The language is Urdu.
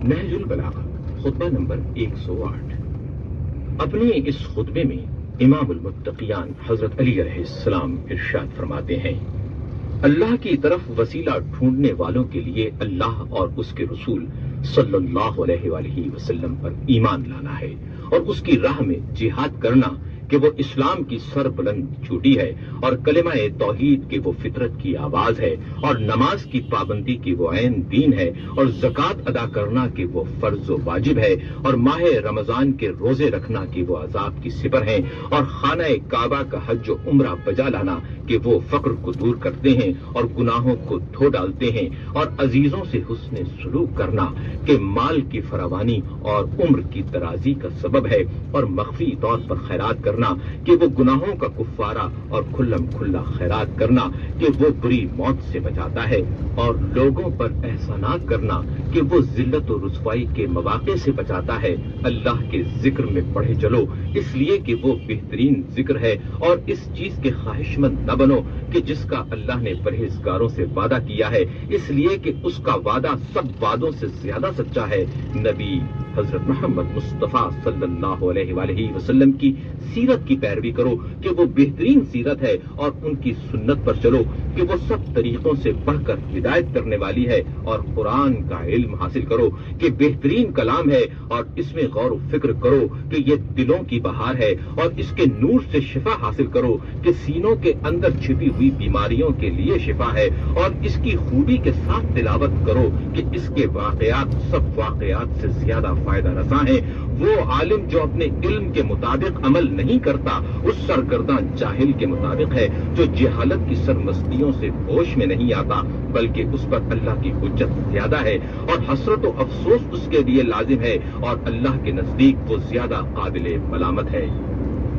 نہج البلاغہ خطبہ نمبر 108۔ اپنے اس خطبے میں امام المتقیان حضرت علی علیہ السلام ارشاد فرماتے ہیں، اللہ کی طرف وسیلہ ڈھونڈنے والوں کے لیے اللہ اور اس کے رسول صلی اللہ علیہ وآلہ وسلم پر ایمان لانا ہے اور اس کی راہ میں جہاد کرنا کہ وہ اسلام کی سر بلند چوٹی ہے اور کلمہ توحید کی وہ فطرت کی آواز ہے اور نماز کی پابندی کی وہ عین دین ہے اور زکوٰۃ ادا کرنا کہ وہ فرض و واجب ہے اور ماہ رمضان کے روزے رکھنا کہ وہ عذاب کی سپر ہیں اور خانہ کعبہ کا حج و عمرہ بجا لانا کہ وہ فقر کو دور کرتے ہیں اور گناہوں کو دھو ڈالتے ہیں اور عزیزوں سے حسن سلوک کرنا کہ مال کی فراوانی اور عمر کی درازی کا سبب ہے اور مخفی طور پر خیرات کرنا کہ وہ گناہوں کا کفارہ اور کھلم کھلا خیرات کرنا کہ وہ بری موت سے بچاتا ہے اور لوگوں پر احسانات کرنا کہ وہ ذلت و رسوائی کے مواقع سے بچاتا ہے۔ اللہ کے ذکر میں پڑھے چلو اس لیے کہ وہ بہترین ذکر ہے اور اس چیز کے خواہش مند نہ بنو کہ جس کا اللہ نے پرہیزگاروں سے وعدہ کیا ہے، اس لیے کہ اس کا وعدہ سب وعدوں سے زیادہ سچا ہے۔ نبی حضرت محمد مصطفیٰ صلی اللہ علیہ وآلہ وسلم کی سیرت کی پیروی کرو کہ وہ بہترین سیرت ہے اور ان کی سنت پر چلو کہ وہ سب طریقوں سے بڑھ کر ہدایت کرنے والی ہے اور قرآن کا علم حاصل کرو کہ بہترین کلام ہے اور اس میں غور و فکر کرو کہ یہ دلوں کی بہار ہے اور اس کے نور سے شفا حاصل کرو کہ سینوں کے اندر چھپی ہوئی بیماریوں کے لیے شفا ہے اور اس کی خوبی کے ساتھ تلاوت کرو کہ اس کے واقعات سب واقعات سے زیادہ فائدہ رساں ہیں۔ وہ عالم جو اپنے علم کے مطابق عمل نہیں کرتا اس سرگرداں جاہل کے مطابق ہے جو جہالت کی سرمستیوں سے ہوش میں نہیں آتا، بلکہ اس پر اللہ کی حجت زیادہ ہے اور حسرت و افسوس اس کے لیے لازم ہے اور اللہ کے نزدیک وہ زیادہ قابل ملامت ہے۔